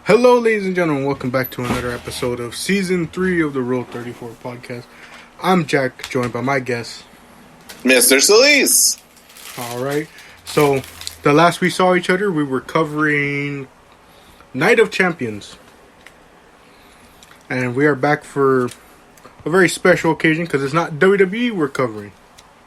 Hello, ladies and gentlemen. Welcome back to another episode of Season 3 of the Rule 34 podcast. I'm Jack, joined by my guest, Mr. Solis. Alright, so the last we saw each other, we were covering Night of Champions. And we are back for a very special occasion because it's not WWE we're covering.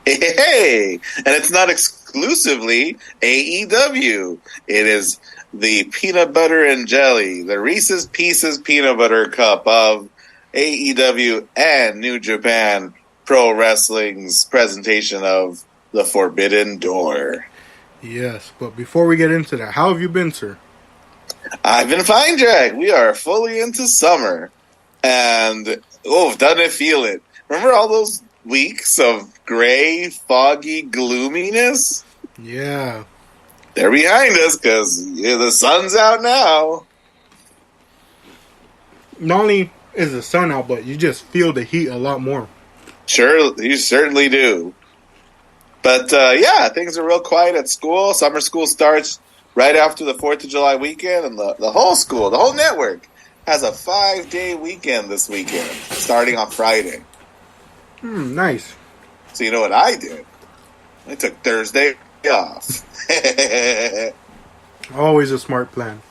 Hey, and it's not exclusively AEW. It is the peanut butter and jelly, the Reese's Pieces peanut butter cup of AEW and New Japan Pro Wrestling's presentation of The Forbidden Door. Yes, but before we get into that, how have you been, sir? I've been fine, Jack. We are fully into summer. And, doesn't it feel it? Remember all those weeks of gray, foggy gloominess? Yeah. They're behind us because the sun's out now. Not only is the sun out, but you just feel the heat a lot more. Sure, you certainly do. But, things are real quiet at school. Summer school starts right after the 4th of July weekend, and the whole school, the whole network, has a 5-day weekend this weekend, starting on Friday. Nice. So you know what I did? I took Thursday off. Always a smart plan.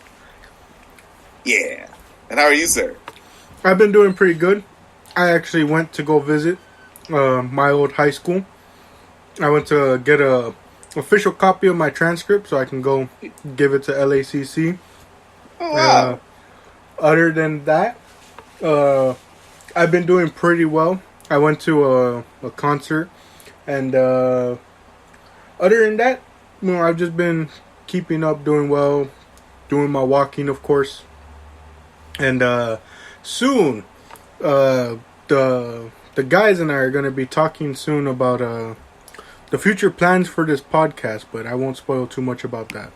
Yeah. And how are you, sir? I've been doing pretty good. I actually went to go visit my old high school. I went to get a official copy of my transcript so I can go give it to LACC. Oh, wow. Other than that, I've been doing pretty well. I went to a concert, and other than that, I've just been keeping up, doing well, doing my walking, of course. And soon, the guys and I are going to be talking soon about the future plans for this podcast, but I won't spoil too much about that.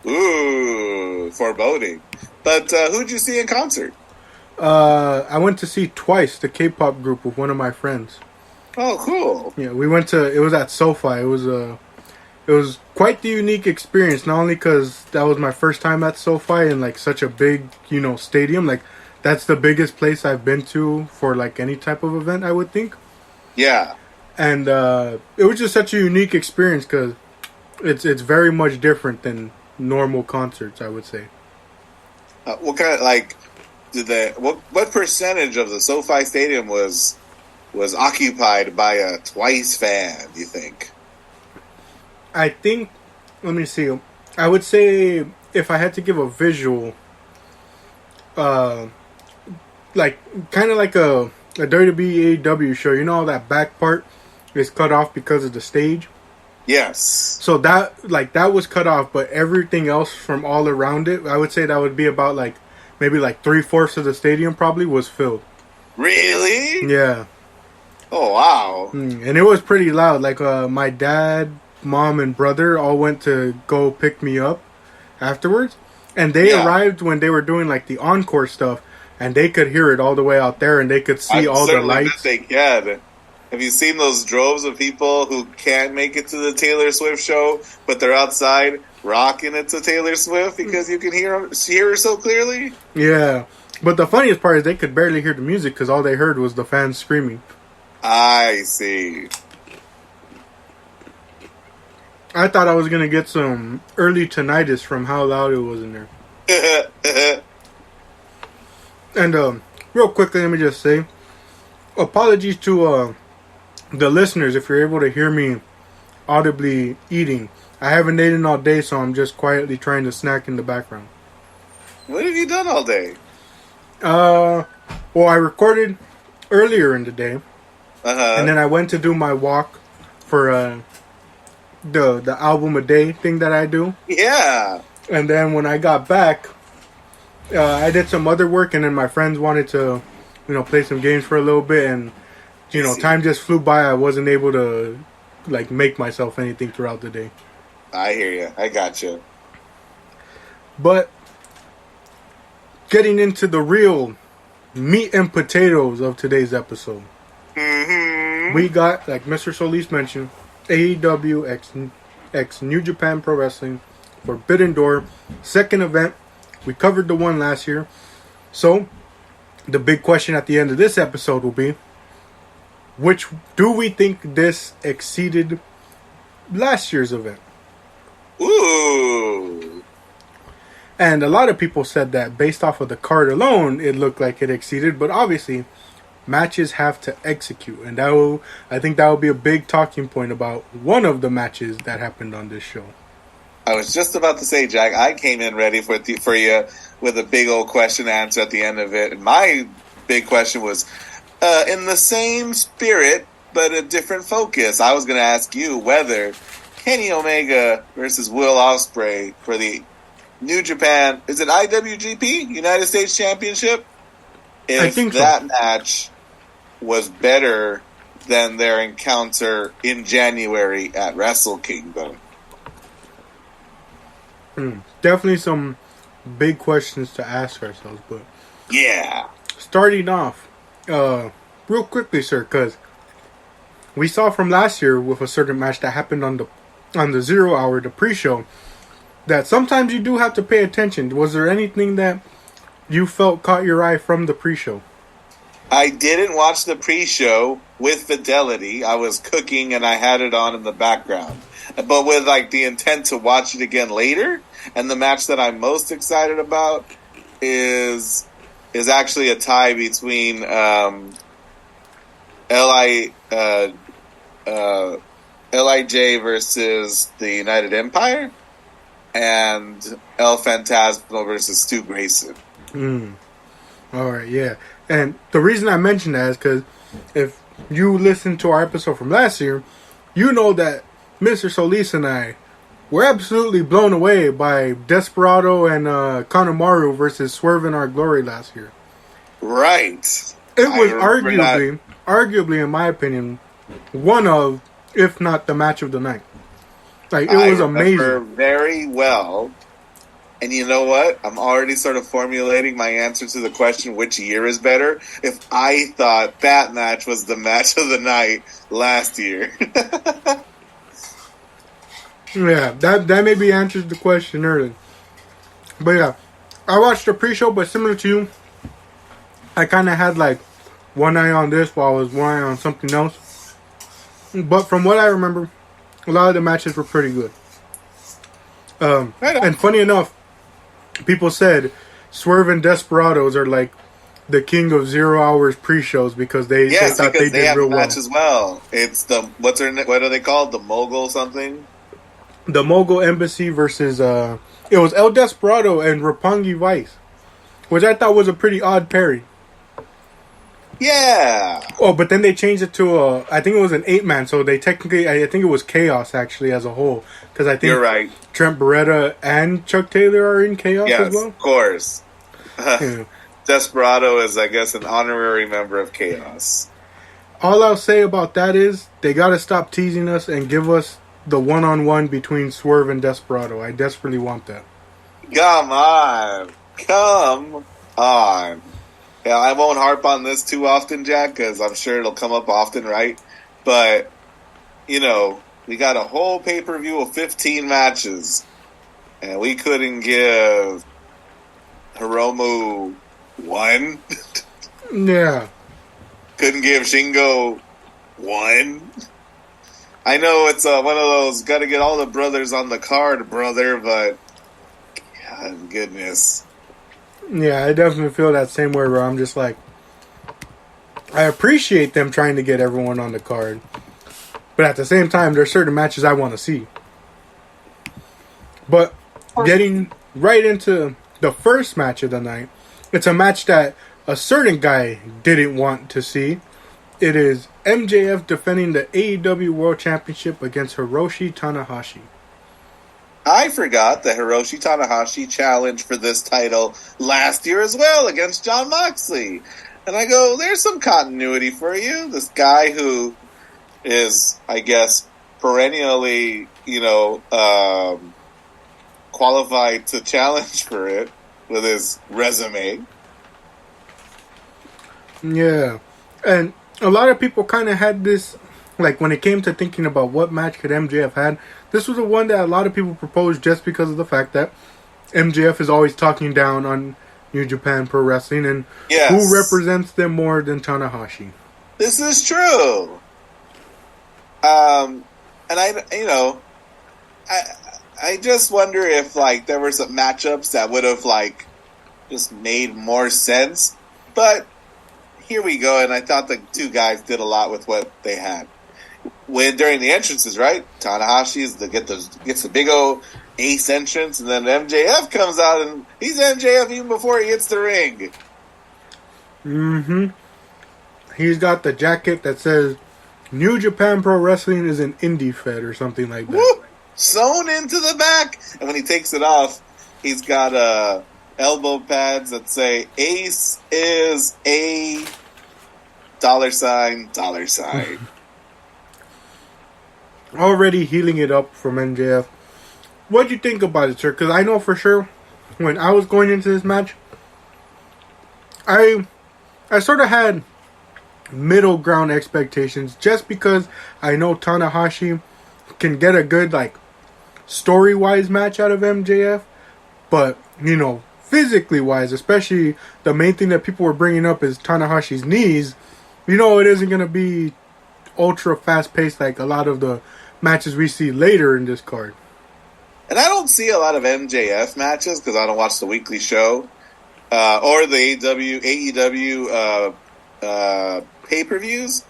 Ooh, foreboding. But who'd you see in concert? I went to see Twice, the K-pop group, with one of my friends. Oh, cool. Yeah, we went to, it was at SoFi. It was quite the unique experience, not only because that was my first time at SoFi in like such a big, stadium. Like, that's the biggest place I've been to for like any type of event, I would think. Yeah. And it was just such a unique experience because it's very much different than normal concerts, I would say. What kind of, like, what percentage of the SoFi Stadium was occupied by a Twice fan, do you think? I think, let me see, I would say if I had to give a visual, like, kind of like a WWE AEW show, how that back part is cut off because of the stage? Yes. So that was cut off, but everything else from all around it, I would say that would be about maybe 3/4 of the stadium probably was filled. Really? Yeah. Oh, wow. And it was pretty loud. Like, my dad, mom, and brother all went to go pick me up afterwards. And they arrived when they were doing, the encore stuff. And they could hear it all the way out there. And they could see all the lights. They can. Have you seen those droves of people who can't make it to the Taylor Swift show, but they're outside rocking it to Taylor Swift because you can hear her so clearly? Yeah. But the funniest part is they could barely hear the music because all they heard was the fans screaming. I see. I thought I was going to get some early tinnitus from how loud it was in there. And real quickly, let me just say, apologies to the listeners if you're able to hear me audibly eating. I haven't eaten all day, so I'm just quietly trying to snack in the background. What have you done all day? Well, I recorded earlier in the day. And then I went to do my walk for the album a day thing that I do. Yeah. And then when I got back, I did some other work, and then my friends wanted to, play some games for a little bit, and time just flew by. I wasn't able to make myself anything throughout the day. I hear you. I got you. But getting into the real meat and potatoes of today's episode. We got, like Mr. Solis mentioned, AEW x New Japan Pro Wrestling Forbidden Door, second event We covered the one last year. So, the big question at the end of this episode will be, which do we think this exceeded last year's event? Ooh. And a lot of people said that based off of the card alone, it looked like it exceeded. But obviously, matches have to execute. And I think that will be a big talking point about one of the matches that happened on this show. I was just about to say, Jack, I came in ready for you with a big old question answer at the end of it. And my big question was, in the same spirit, but a different focus. I was going to ask you whether Kenny Omega versus Will Ospreay for the New Japan, is it IWGP, United States Championship? I think that so. match was better than their encounter in January at Wrestle Kingdom. Definitely some big questions to ask ourselves, but yeah. Starting off, real quickly, sir, because we saw from last year with a certain match that happened on the 0 hour, the pre-show, that sometimes you do have to pay attention. Was there anything that you felt caught your eye from the pre-show? I didn't watch the pre-show with fidelity. I was cooking and I had it on in the background. But with like the intent to watch it again later. And the match that I'm most excited about is actually a tie between LIJ versus the United Empire and El Fantasma versus Stu Grayson. All right, yeah. And the reason I mentioned that is because if you listened to our episode from last year, you know that Mr. Solis and I were absolutely blown away by Desperado and Kanemaru versus Swerve in Our Glory last year. Right. It was arguably, in my opinion, one of, if not the match of the night. Like, it was amazing. Very well. And you know what? I'm already sort of formulating my answer to the question, which year is better? If I thought that match was the match of the night last year. Yeah, that maybe answers the question early. But yeah, I watched the pre-show, but similar to you, I kind of had like one eye on this while I was one eye on something else. But from what I remember, a lot of the matches were pretty good. And funny enough, people said Swerve and Desperados are like the king of 0 hours pre-shows because they thought they did have real a well. match as well. It's the what are they called? The Mogul something? The Mogul Embassy versus it was El Desperado and Roppongi Vice, which I thought was a pretty odd pairing. Yeah. Oh, but then they changed it to I think it was an 8-man, so they technically I think it was Chaos actually as a whole, because I think you're right. Trent Beretta and Chuck Taylor are in Chaos as well. Yes, of course. Yeah. Desperado is, I guess, an honorary member of Chaos. All I'll say about that is they gotta stop teasing us and give us the one-on-one between Swerve and Desperado. I desperately want that. Come on. Yeah, I won't harp on this too often, Jack, because I'm sure it'll come up often, right? But, you know, we got a whole pay-per-view of 15 matches, and we couldn't give Hiromu one. Yeah. Couldn't give Shingo one. I know it's one of those got to get all the brothers on the card, brother, but God, goodness. Yeah, I definitely feel that same way where I'm just like, I appreciate them trying to get everyone on the card, but at the same time, there's certain matches I want to see. But getting right into the first match of the night, it's a match that a certain guy didn't want to see. It is MJF defending the AEW World Championship against Hiroshi Tanahashi. I forgot that Hiroshi Tanahashi challenged for this title last year as well against Jon Moxley. And I go, there's some continuity for you. This guy who is, I guess, perennially, qualified to challenge for it with his resume. Yeah. And a lot of people kind of had this, like when it came to thinking about what match could MJF had, this was the one that a lot of people proposed just because of the fact that MJF is always talking down on New Japan Pro Wrestling, and who represents them more than Tanahashi? This is true. And I just wonder if there were some matchups that would have just made more sense. But here we go, and I thought the two guys did a lot with what they had. When during the entrances, right? Tanahashi's gets the big old ace entrance, and then MJF comes out, and he's MJF even before he hits the ring. Mm-hmm. He's got the jacket that says New Japan Pro Wrestling is an indie fed or something like that. Woo! Sewn into the back. And when he takes it off, he's got elbow pads that say Ace is a $. Already healing it up from MJF. What'd you think about it, sir? Because I know for sure when I was going into this match, I sort of had middle ground expectations just because I know Tanahashi can get a good story-wise match out of MJF, but physically wise, especially the main thing that people were bringing up is Tanahashi's knees. It isn't going to be ultra fast-paced like a lot of the matches we see later in this card. And I don't see a lot of MJF matches because I don't watch the weekly show or the AEW pay-per-views.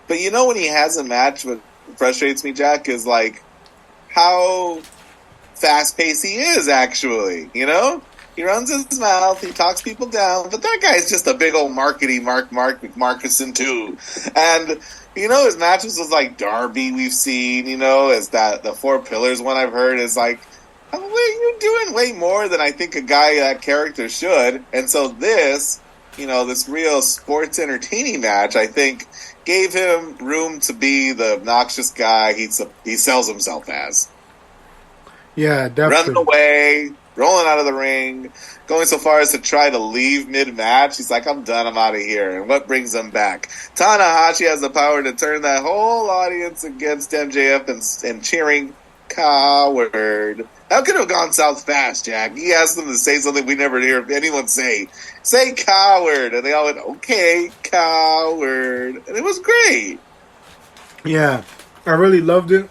But when he has a match, what frustrates me, Jack, is how fast-paced he is, actually. He runs his mouth, he talks people down, but that guy's just a big old Mark McMarkuson, too. And, his matches was Darby we've seen, as the Four Pillars one I've heard is you're doing way more than I think that character should. And so this, this real sports entertaining match, I think, gave him room to be the obnoxious guy he sells himself as. Yeah, definitely. Running away, rolling out of the ring, going so far as to try to leave mid-match. He's like, I'm done, I'm out of here. And what brings him back? Tanahashi has the power to turn that whole audience against MJF and cheering, coward. How could it have gone south fast, Jack? He asked them to say something we never hear anyone say. Say coward. And they all went, okay, coward. And it was great. Yeah, I really loved it.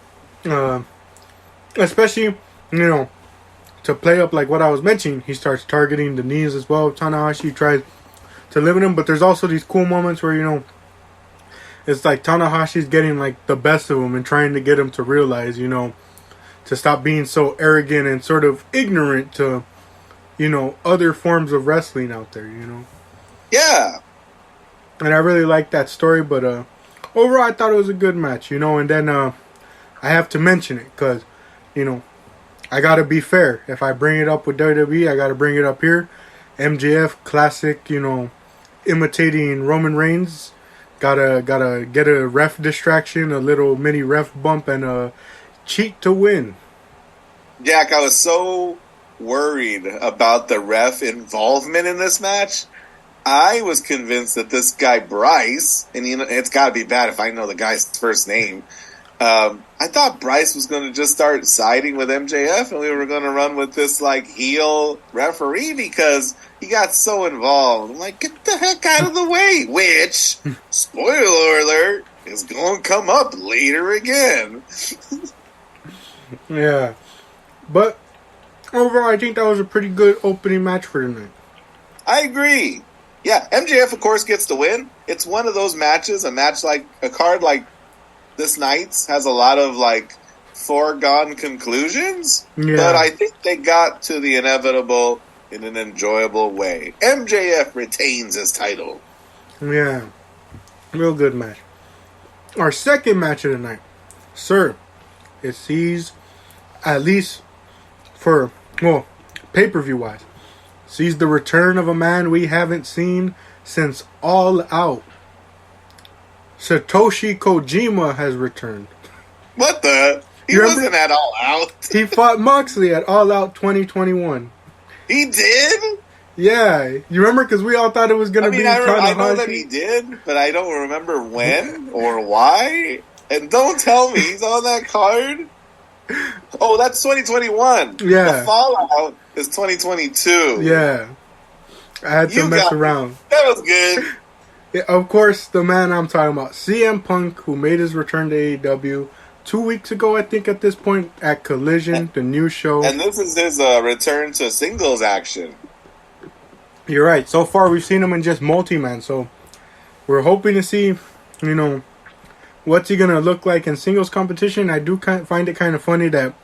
Especially, to play up what I was mentioning, he starts targeting the knees as well. Tanahashi tries to limit him, but there's also these cool moments where, it's Tanahashi's getting the best of him and trying to get him to realize, to stop being so arrogant and sort of ignorant to, other forms of wrestling out there, Yeah. And I really liked that story, but overall I thought it was a good match, and then I have to mention it because, I gotta be fair. If I bring it up with WWE, I gotta bring it up here. MJF, classic, imitating Roman Reigns. Gotta get a ref distraction, a little mini ref bump, and a cheat to win. Jack, I was so worried about the ref involvement in this match. I was convinced that this guy Bryce, and it's got to be bad if I know the guy's first name. I thought Bryce was going to just start siding with MJF, and we were going to run with this heel referee because he got so involved. I'm like, get the heck out of the way! Which, spoiler alert, is going to come up later again. Yeah, but overall, I think that was a pretty good opening match for tonight. I agree. Yeah, MJF, of course, gets the win. It's one of those matches, a card like this night's has a lot of foregone conclusions, but I think they got to the inevitable in an enjoyable way. MJF retains his title. Yeah, real good match. Our second match of the night, sir, it sees, at least for pay-per-view wise, sees the return of a man we haven't seen since All Out. Satoshi Kojima has returned. What the? He wasn't at All Out. He fought Moxley at All Out 2021. He did? Yeah. You remember? Because we all thought it was going to be Tanahashi. I know that he did, but I don't remember when or why. And don't tell me he's on that card. Oh, that's 2021. Yeah. The Fallout is 2022. Yeah. I had to mess around. That was good. Yeah, of course, the man I'm talking about, CM Punk, who made his return to AEW 2 weeks ago, I think, at this point, at Collision, the new show. And this is his return to singles action. You're right. So far, we've seen him in just multi-man, so we're hoping to see, what's he going to look like in singles competition. I do find it kind of funny that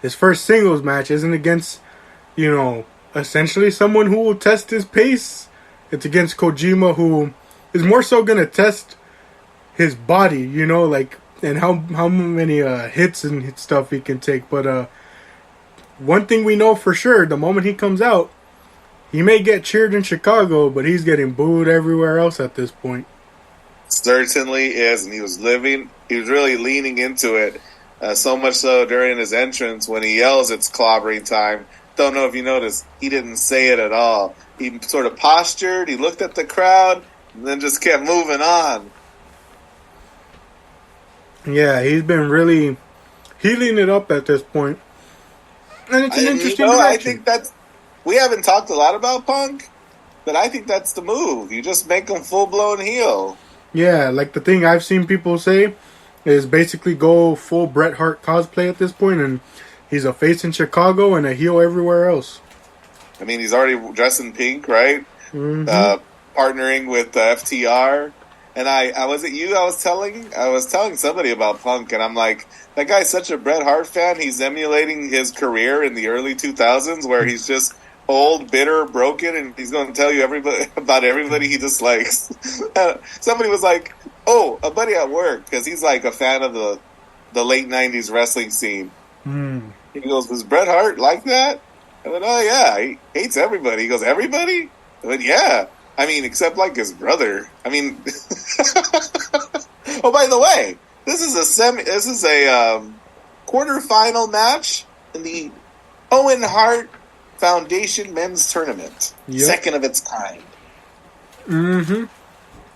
his first singles match isn't against, essentially someone who will test his pace. It's against Kojima, who is more so going to test his body, and how many hits and stuff he can take. But one thing we know for sure, the moment he comes out, he may get cheered in Chicago, but he's getting booed everywhere else at this point. Certainly is, and he was really leaning into it, so much so during his entrance when he yells it's clobbering time. Don't know if you noticed, he didn't say it at all. He sort of postured, he looked at the crowd, and then just kept moving on. Yeah, he's been really healing it up at this point. And it's an interesting direction. I think we haven't talked a lot about Punk, but I think that's the move. You just make him full-blown heel. Yeah, like the thing I've seen people say is basically go full Bret Hart cosplay at this point, and he's a face in Chicago and a heel everywhere else. I mean, he's already dressed in pink, right? Mm-hmm. Partnering with FTR. And I was it you? I was telling somebody about Punk, and I'm like, that guy's such a Bret Hart fan. He's emulating his career in the early 2000s, where he's just old, bitter, broken, and he's going to tell you about everybody he dislikes. Somebody was like, "Oh, a buddy at work," because he's like a fan of the late 90s wrestling scene. Mm. He goes, "Was Bret Hart like that?" I went, "Oh yeah, he hates everybody." He goes, "Everybody?" I went, "Yeah. I mean, except like his brother. I mean." Oh, by the way, this is a quarterfinal match in the Owen Hart Foundation Men's Tournament, second of its kind. Mm-hmm.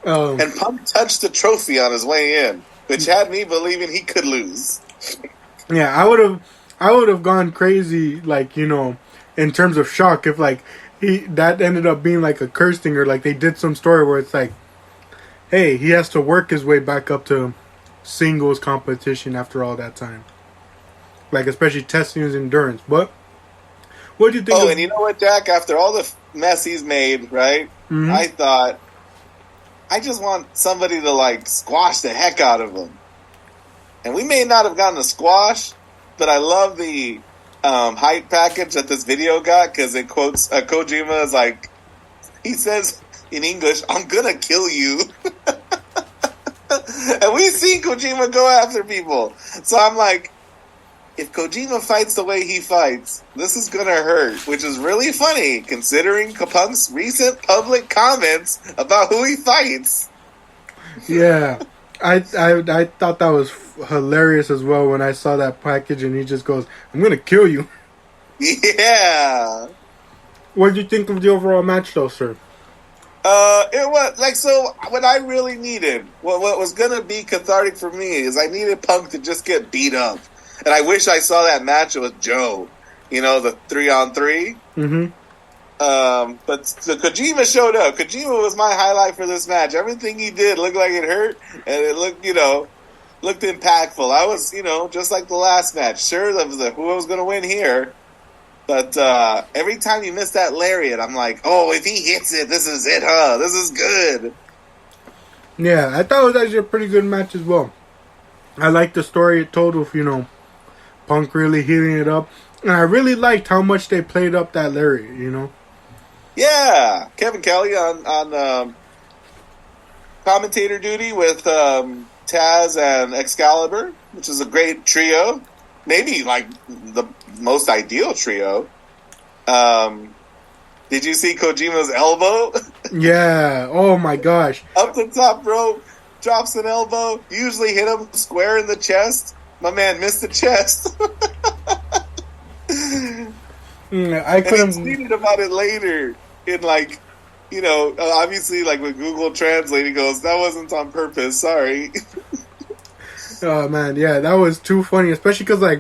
And Punk touched the trophy on his way in, which had me believing he could lose. Yeah, I would have gone crazy, in terms of shock if that ended up being like a curse thing, or like they did some story where it's like, hey, he has to work his way back up to singles competition after all that time. Like, especially testing his endurance. But what do you think? Oh, and you know what, Jack? After all the mess he's made, right? Mm-hmm. I thought, I just want somebody to squash the heck out of him. And we may not have gotten a squash, but I love the hype package that this video got, because it quotes Kojima as he says in English, "I'm gonna kill you." And we've seen Kojima go after people. So I'm like, if Kojima fights the way he fights, this is gonna hurt, which is really funny considering Punk's recent public comments about who he fights. Yeah. I thought that was hilarious as well when I saw that package, and he just goes, "I'm gonna kill you." Yeah. What did you think of the overall match, though, sir? It was what I really needed, what was gonna be cathartic for me, is I needed Punk to just get beat up, and I wish I saw that match with Joe, the 3-on-3. Mm-hmm. But the Kojima showed up. Kojima was my highlight for this match. Everything he did looked like it hurt, and it looked impactful. I was, just like the last match, sure of who was going to win here. But every time you miss that lariat, I'm like, oh, if he hits it, this is it, huh? This is good. Yeah, I thought it was actually a pretty good match as well. I liked the story it told of, Punk really healing it up. And I really liked how much they played up that lariat, Yeah, Kevin Kelly on commentator duty with Taz and Excalibur, which is a great trio. Maybe the most ideal trio. Did you see Kojima's elbow? Yeah. Oh my gosh. Up the top rope, drops an elbow. Usually hit him square in the chest. My man missed the chest. I couldn't. And he tweeted about it later in obviously with Google Translate, he goes, "That wasn't on purpose. Sorry." Oh man, yeah, that was too funny, especially because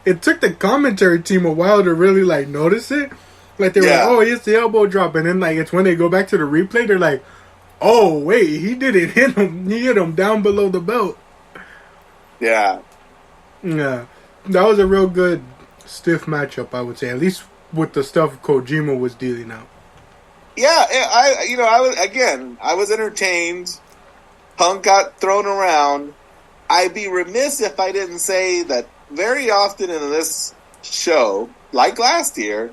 it took the commentary team a while to really like notice it. Like they were like, oh, it's the elbow drop, and then like it's when they go back to the replay, they're like, oh wait, he didn't hit him. He hit him down below the belt. Yeah. Yeah, that was a real good stiff matchup, I would say. At least with the stuff Kojima was dealing out. Yeah, I was entertained. Punk got thrown around. I'd be remiss if I didn't say that very often in this show, like last year,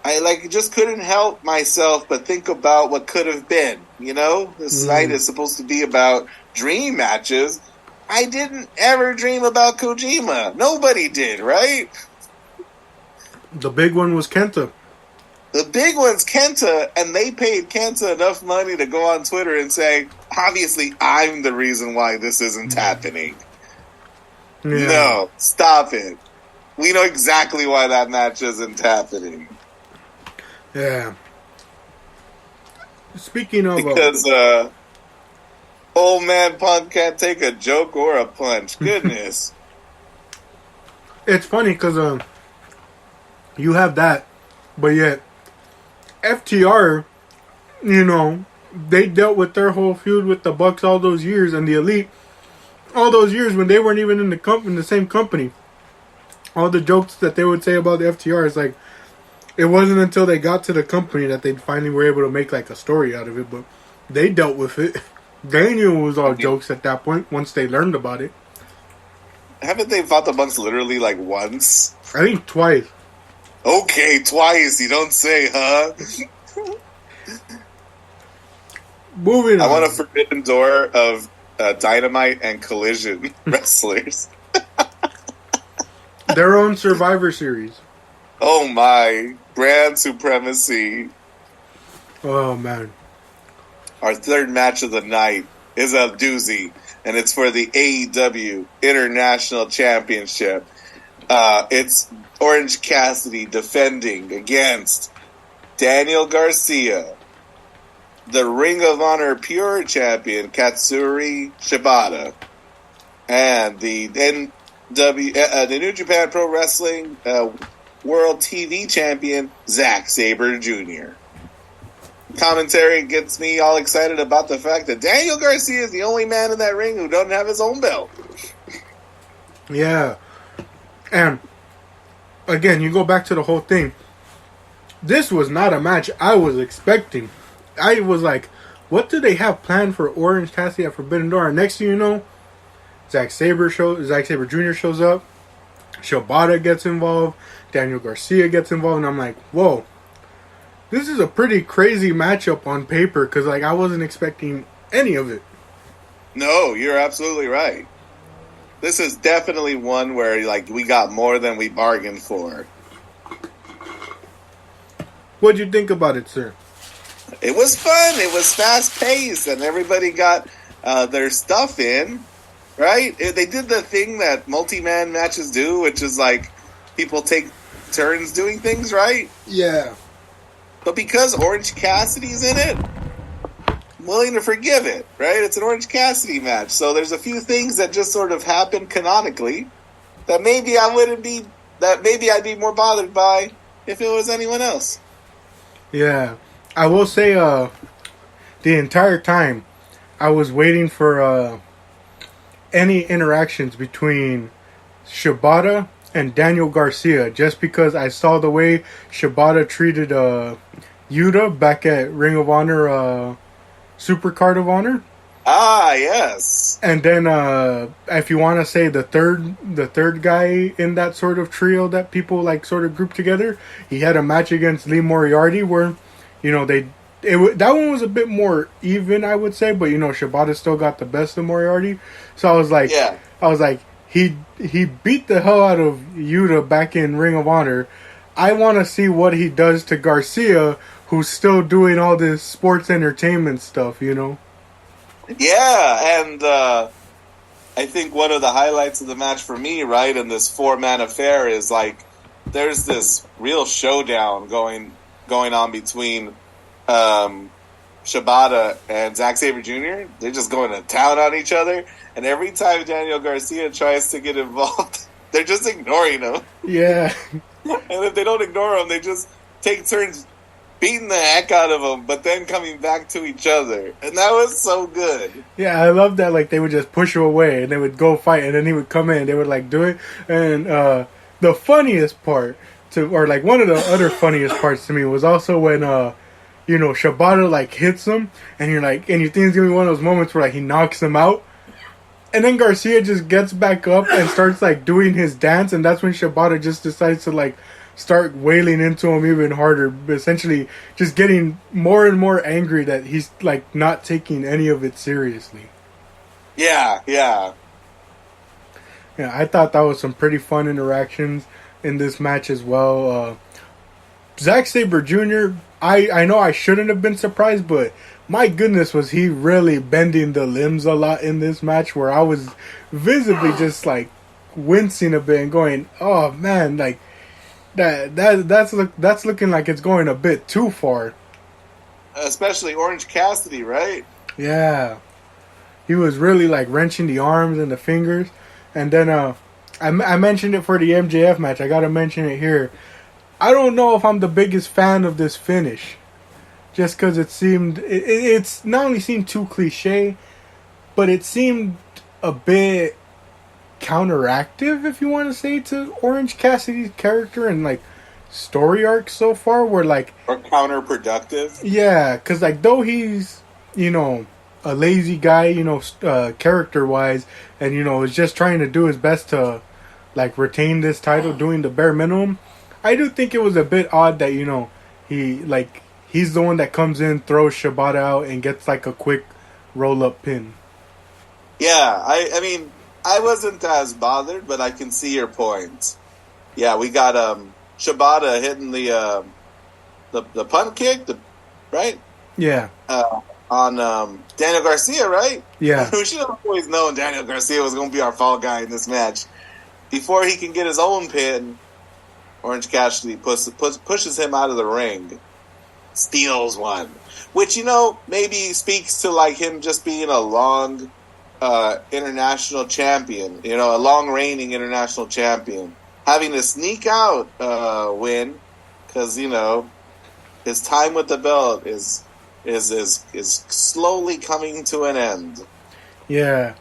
I just couldn't help myself but think about what could have been. You know, this night is supposed to be about dream matches. I didn't ever dream about Kojima. Nobody did, right? The big one was Kenta. The big one's Kenta, and they paid Kenta enough money to go on Twitter and say, obviously, I'm the reason why this isn't happening. Yeah. No, stop it. We know exactly why that match isn't happening. Yeah. Speaking of... Because, old man Punk can't take a joke or a punch. Goodness. It's funny because you have that, but yet FTR, you know, they dealt with their whole feud with the Bucks all those years, and the Elite all those years when they weren't even in the same company. All the jokes that they would say about the FTR is like, it wasn't until they got to the company that they finally were able to make like a story out of it, but they dealt with it. They knew it was all jokes at that point once they learned about it. Haven't they fought the Bucks literally like once? I think twice. Okay, twice. You don't say, huh? Moving on. I want a forbidden door of Dynamite and Collision wrestlers. Their own Survivor Series. Oh my. Brand supremacy. Oh man. Our third match of the night is a doozy, and it's for the AEW International Championship. It's Orange Cassidy defending against Daniel Garcia, the Ring of Honor Pure Champion Katsuri Shibata, and the New Japan Pro Wrestling World TV Champion Zack Sabre Jr. Commentary gets me all excited about the fact that Daniel Garcia is the only man in that ring who doesn't have his own belt. Yeah. And again, you go back to the whole thing. This was not a match I was expecting. I was like, what do they have planned for Orange Cassidy at Forbidden Door? And next thing you know, Zack Sabre Jr. shows up. Shibata gets involved. Daniel Garcia gets involved. And I'm like, whoa. This is a pretty crazy matchup on paper because like I wasn't expecting any of it. No, you're absolutely right. This is definitely one where like we got more than we bargained for. What'd you think about it, sir? It was fun. It was fast paced, and everybody got their stuff in. Right? They did the thing that multi-man matches do, which is like people take turns doing things. Right? Yeah. But because Orange Cassidy's in it, I'm willing to forgive it, right? It's an Orange Cassidy match. So there's a few things that just sort of happen canonically that maybe I'd be more bothered by if it was anyone else. Yeah. I will say the entire time I was waiting for any interactions between Shibata and Daniel Garcia, just because I saw the way Shibata treated Yuta back at Ring of Honor Super Card of Honor. Ah, yes. And then if you want to say the third guy in that sort of trio that people like sort of group together, he had a match against Lee Moriarty where, you know, that one was a bit more even, I would say, but you know, Shibata still got the best of Moriarty. So I was like, he beat the hell out of Yuta back in Ring of Honor. I want to see what he does to Garcia, who's still doing all this sports entertainment stuff, you know? Yeah, and I think one of the highlights of the match for me, right, in this four-man affair is, like, there's this real showdown going on between Shibata and Zack Sabre Jr. They're just going to town on each other. And every time Daniel Garcia tries to get involved, they're just ignoring him. Yeah. And if they don't ignore him, they just take turns beating the heck out of him, but then coming back to each other. And that was so good. Yeah, I love that. Like, they would just push him away, and they would go fight, and then he would come in, and they would, like, do it. And the funniest part, or, like, one of the other funniest parts to me was also when, Shibata, like, hits him, and you're like, and you think it's going to be one of those moments where, like, he knocks him out. And then Garcia just gets back up and starts, like, doing his dance, and that's when Shibata just decides to, like, start wailing into him even harder, essentially just getting more and more angry that he's, like, not taking any of it seriously. Yeah. Yeah, I thought that was some pretty fun interactions in this match as well. Zack Sabre Jr., I know I shouldn't have been surprised, but my goodness, was he really bending the limbs a lot in this match, where I was visibly just, like, wincing a bit and going, oh, man, like, that's looking like it's going a bit too far. Especially Orange Cassidy, right? Yeah. He was really, like, wrenching the arms and the fingers. And then I mentioned it for the MJF match. I gotta mention it here. I don't know if I'm the biggest fan of this finish. Just because it's not only seemed too cliche, but it seemed a bit counteractive, if you want to say, to Orange Cassidy's character and, like, story arc so far, where, like, or counterproductive. Yeah, because, like, though he's, a lazy guy, character wise, and, is just trying to do his best to, like, retain this title, doing the bare minimum, I do think it was a bit odd that, he's the one that comes in, throws Shibata out, and gets, like, a quick roll-up pin. Yeah, I mean, I wasn't as bothered, but I can see your point. Yeah, we got Shibata hitting the punt kick, right? Yeah. On Daniel Garcia, right? Yeah. We should have always known Daniel Garcia was going to be our fall guy in this match. Before he can get his own pin, Orange Cassidy pushes him out of the ring. Steals one. Which, maybe speaks to, like, him just being a long international champion. A long reigning international champion. Having to sneak out win. Because, his time with the belt is slowly coming to an end. Yeah.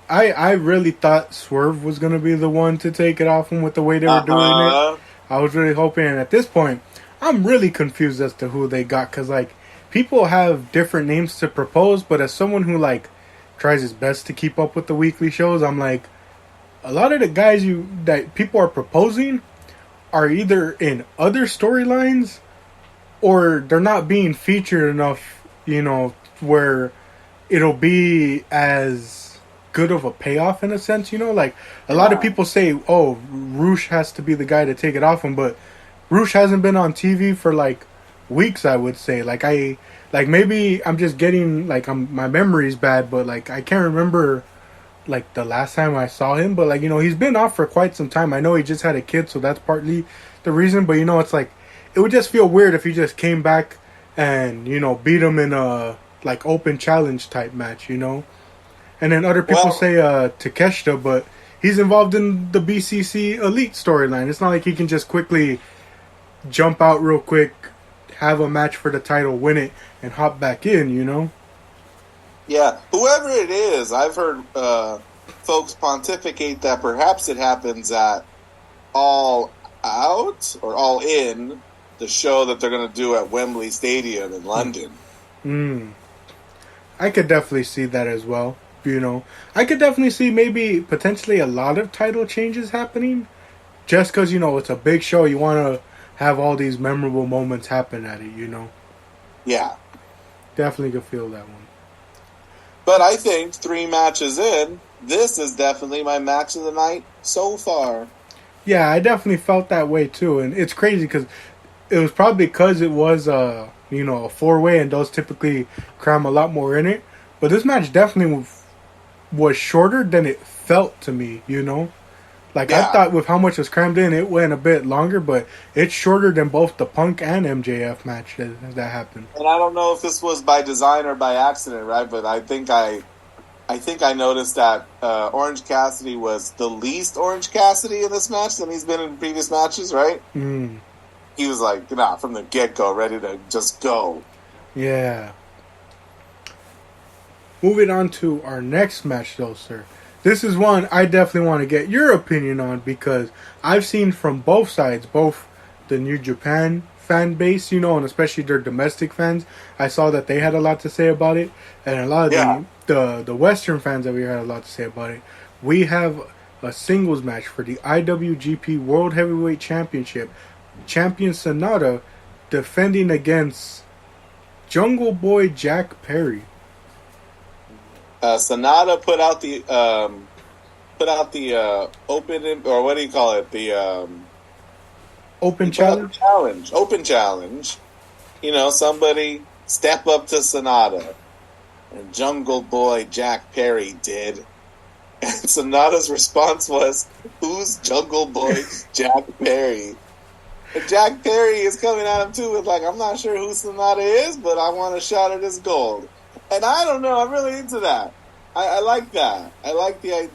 I really thought Swerve was going to be the one to take it off him with the way they were doing it. I was really hoping, and at this point, I'm really confused as to who they got, because, like, people have different names to propose, but as someone who, like, tries his best to keep up with the weekly shows, I'm like, a lot of the guys that people are proposing are either in other storylines, or they're not being featured enough, where it'll be as good of a payoff in a sense, like, a lot of people say, oh, Roosh has to be the guy to take it off him, but Roosh hasn't been on TV for, like, weeks, I would say. Like, maybe I'm just getting, like, my memory's bad, but, like, I can't remember, like, the last time I saw him, but, like, he's been off for quite some time. I know he just had a kid, so that's partly the reason, but, it's like, it would just feel weird if he just came back and, beat him in a, like, open challenge type match, And then other people say Takeshita, but he's involved in the BCC Elite storyline. It's not like he can just quickly jump out real quick, have a match for the title, win it, and hop back in, Yeah, whoever it is, I've heard folks pontificate that perhaps it happens at All Out or All In, the show that they're going to do at Wembley Stadium in London. I could definitely see that as well. I could definitely see maybe potentially a lot of title changes happening. Just because, it's a big show. You want to have all these memorable moments happen at it, Yeah. Definitely could feel that one. But I think 3 matches in, this is definitely my match of the night so far. Yeah, I definitely felt that way too. And it's crazy because it was probably because it was, a 4-way and those typically cram a lot more in it. But this match definitely was shorter than it felt to me, Like, yeah. I thought with how much was crammed in, it went a bit longer, but it's shorter than both the Punk and MJF match that happened. And I don't know if this was by design or by accident, right? But I think I I think I noticed that Orange Cassidy was the least Orange Cassidy in this match than he's been in previous matches, right? Mm. He was like, from the get-go, ready to just go. Yeah. Moving on to our next match, though, sir. This is one I definitely want to get your opinion on because I've seen from both sides, both the New Japan fan base, and especially their domestic fans. I saw that they had a lot to say about it, and a lot of the Western fans that we had a lot to say about it. We have a singles match for the IWGP World Heavyweight Championship. Champion Sonata defending against Jungle Boy Jack Perry. Sonata put out the open, or what do you call it? The open challenge. Open challenge. Somebody step up to Sonata, and Jungle Boy Jack Perry did. And Sonata's response was, "Who's Jungle Boy Jack Perry?" And Jack Perry is coming at him too with I'm not sure who Sonata is, but I want a shot at his gold. And I don't know. I'm really into that. I like that. I like the.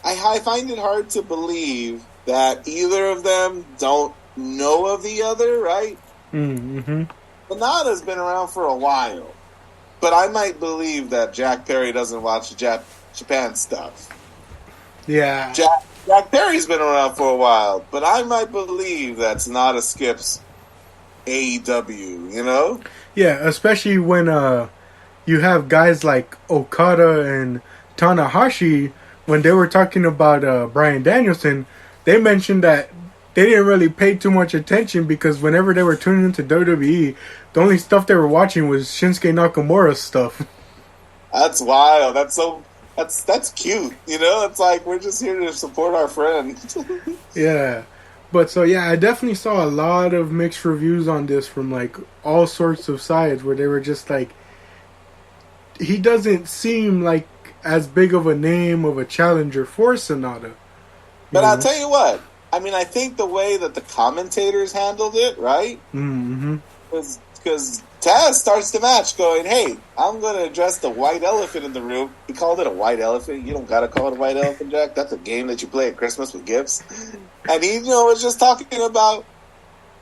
I find it hard to believe that either of them don't know of the other, right? Mm-hmm. Sonata's been around for a while, but I might believe that Jack Perry doesn't watch Japan stuff. Yeah. Jack Perry's been around for a while, but I might believe that Sonata skips AEW. Yeah, especially when you have guys like Okada and Tanahashi, when they were talking about Bryan Danielson, they mentioned that they didn't really pay too much attention because whenever they were tuning into WWE, the only stuff they were watching was Shinsuke Nakamura's stuff. That's wild. That's cute. It's like we're just here to support our friend. Yeah. But so yeah, I definitely saw a lot of mixed reviews on this from all sorts of sides where they were just he doesn't seem like as big of a name of a challenger for Sonata. But I'll tell you what. I mean, I think the way that the commentators handled it, right? Mm-hmm. Because Taz starts the match going, "Hey, I'm going to address the white elephant in the room." He called it a white elephant. You don't got to call it a white elephant, Jack. That's a game that you play at Christmas with gifts. And he, was just talking about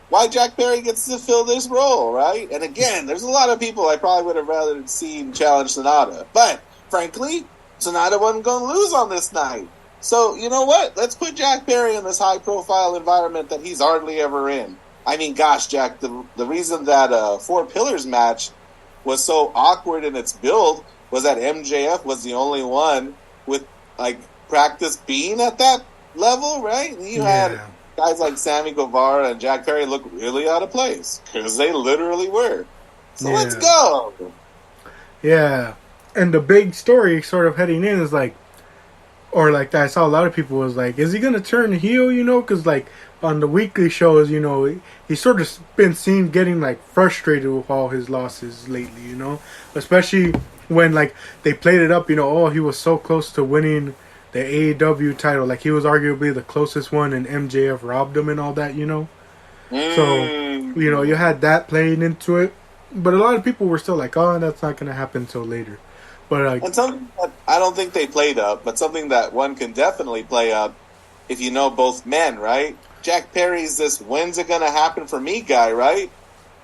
why Jack Perry gets to fill this role, right? And again, there's a lot of people I probably would have rather seen challenge Sonata. But, frankly, Sonata wasn't going to lose on this night. So, you know what? Let's put Jack Perry in this high-profile environment that he's hardly ever in. I mean, gosh, Jack, the reason that Four Pillars match was so awkward in its build was that MJF was the only one with, practice being at that level, right? And you had guys like Sammy Guevara and Jack Perry look really out of place because they literally were. So let's go. Yeah. And the big story sort of heading in is I saw a lot of people was is he going to turn heel, because on the weekly shows, he's sort of been seen getting frustrated with all his losses lately, especially when they played it up, he was so close to winning the AEW title, he was arguably the closest one and MJF robbed him and all that, So, you had that playing into it, but a lot of people were still oh, that's not going to happen until later. But and something that I don't think they played up, but something that one can definitely play up if you know both men, right? Jack Perry's this when's it going to happen for me guy, right?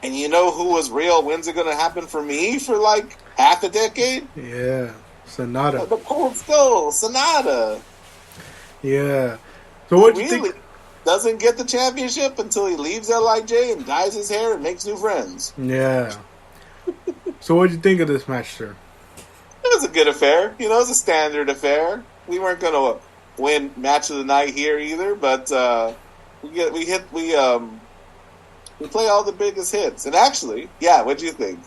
And you know who was real when's it going to happen for me for half a decade? Yeah, Sonata. The Cold Skull, Sonata. Yeah. So what do you think? Doesn't get the championship until he leaves LIJ and dyes his hair and makes new friends. Yeah. So what do you think of this match, sir? It was a good affair. It was a standard affair. We weren't going to win match of the night here either, but we play all the biggest hits. And actually, what'd you think?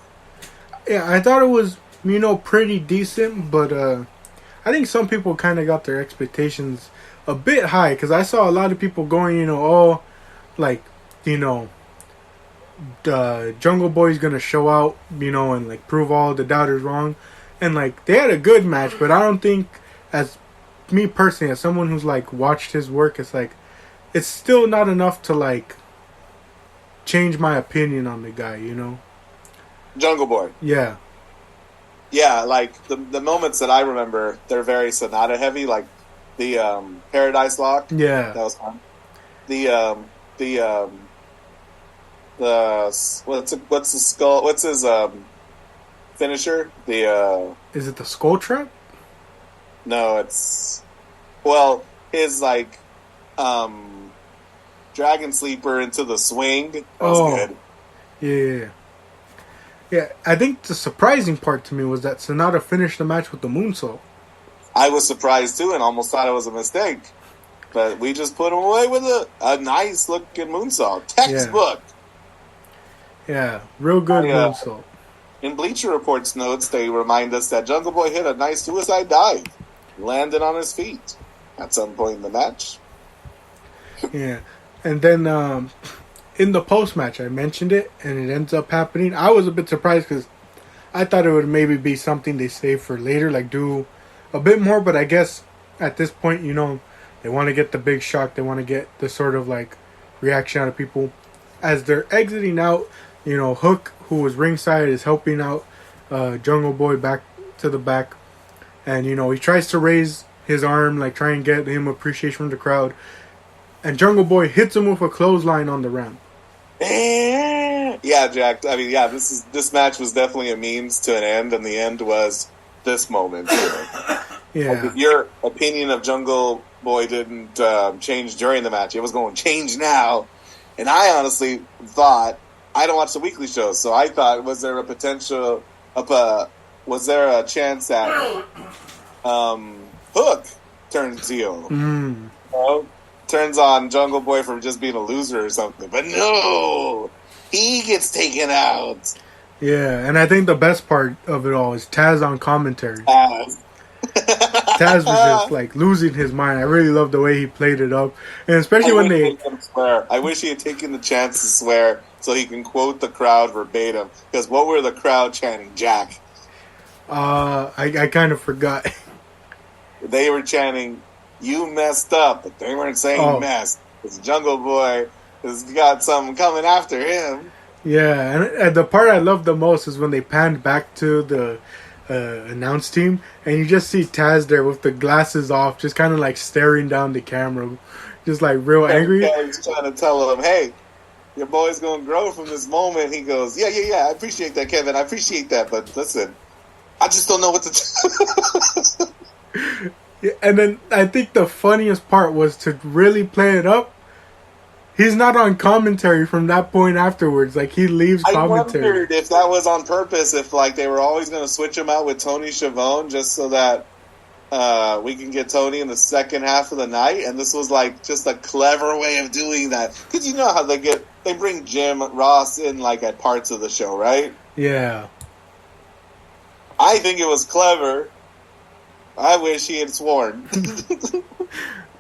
Yeah, I thought it was, pretty decent, but I think some people kind of got their expectations a bit high, because I saw a lot of people going, the Jungle Boy's going to show out, and prove all the doubters wrong. And they had a good match, but I don't think, as me personally, as someone who's watched his work, it's still not enough to change my opinion on the guy, Jungle Boy. Yeah. Yeah, like the moments that I remember, they're very Sonata heavy. Like the Paradise Lock. Yeah. That was fun. The the what's the skull? What's his finisher? Is it the skull trap? No, it's his like Dragon Sleeper into the swing. That was good. Yeah. Yeah, I think the surprising part to me was that Sonata finished the match with the moonsault. I was surprised too and almost thought it was a mistake. But we just put him away with a nice looking moonsault. Textbook. Yeah, real good moonsault. In Bleacher Report's notes, they remind us that Jungle Boy hit a nice suicide dive. Landed on his feet at some point in the match. Yeah. And then in the post-match, I mentioned it, and it ends up happening. I was a bit surprised because I thought it would maybe be something they save for later, like do a bit more. But I guess at this point, they want to get the big shock. They want to get the sort of like reaction out of people. As they're exiting out, Hook, who was ringside, is helping out Jungle Boy back to the back. And, he tries to raise his arm, like try and get him appreciation from the crowd. And Jungle Boy hits him with a clothesline on the ramp. Yeah, Jack. I mean, this match was definitely a means to an end, and the end was this moment. Yeah. If your opinion of Jungle Boy didn't change during the match, it was going to change now. And I honestly thought, I don't watch the weekly shows, so I thought, was there a chance that Hook turns heel? Turns on Jungle Boy for just being a loser or something. But no! He gets taken out. Yeah, and I think the best part of it all is Taz on commentary. Taz was just like losing his mind. I really love the way he played it up. And especially when they swear. I wish he had taken the chance to swear so he can quote the crowd verbatim. Because what were the crowd chanting, Jack? I kind of forgot. They were chanting, "You messed up," but they weren't saying mess. Because Jungle Boy has got something coming after him. Yeah, and the part I love the most is when they panned back to the announce team, and you just see Taz there with the glasses off, just kind of like staring down the camera, just like real angry. Yeah, he's trying to tell him, "Hey, your boy's gonna grow from this moment." He goes, "Yeah, I appreciate that, Kevin. I appreciate that, but listen, I just don't know what to do." Yeah, and then I think the funniest part was to really play it up. He's not on commentary from that point afterwards. Like, he leaves commentary. I wondered if that was on purpose, if like they were always going to switch him out with Tony Schiavone just so that we can get Tony in the second half of the night. And this was like just a clever way of doing that. Because you know how they bring Jim Ross in like at parts of the show, right? Yeah. I think it was clever. I wish he had sworn.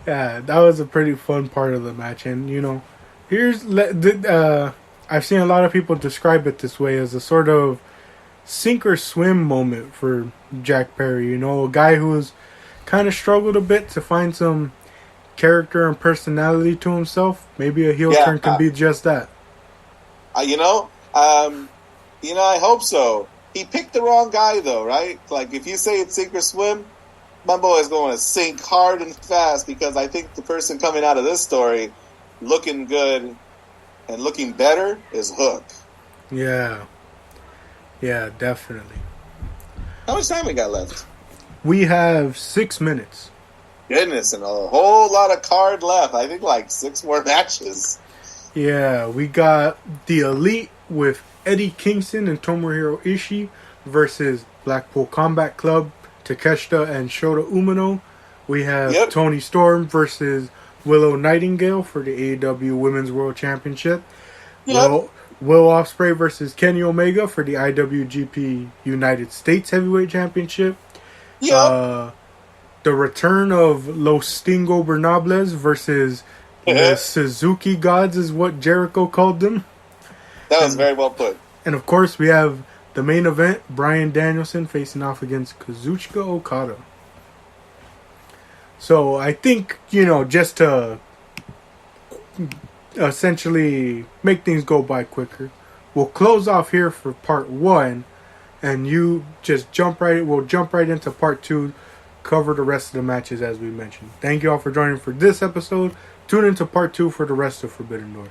Yeah, that was a pretty fun part of the match. And, I've seen a lot of people describe it this way as a sort of sink or swim moment for Jack Perry. A guy who's kind of struggled a bit to find some character and personality to himself. Maybe a heel turn can be just that. I hope so. He picked the wrong guy, though, right? Like, if you say it's sink or swim, my boy is going to sink hard and fast, because I think the person coming out of this story looking good and looking better is Hook. Yeah. Yeah, definitely. How much time we got left? We have 6 minutes. Goodness, and a whole lot of card left. I think like 6 more matches. Yeah, we got the Elite with Eddie Kingston and Tomohiro Ishii versus Blackpool Combat Club, Takeshita and Shota Umino. We have Toni Storm versus Willow Nightingale for the AEW Women's World Championship. Will Ospreay versus Kenny Omega for the IWGP United States Heavyweight Championship. The return of Los Stingo Bernables versus the Suzuki Gods is what Jericho called them. That was very well put. And of course, we have the main event, Bryan Danielson facing off against Kazuchika Okada. So I think, just to essentially make things go by quicker, we'll close off here for part 1. and we'll jump right into part 2, cover the rest of the matches as we mentioned. Thank you all for joining for this episode. Tune into part 2 for the rest of Forbidden Door.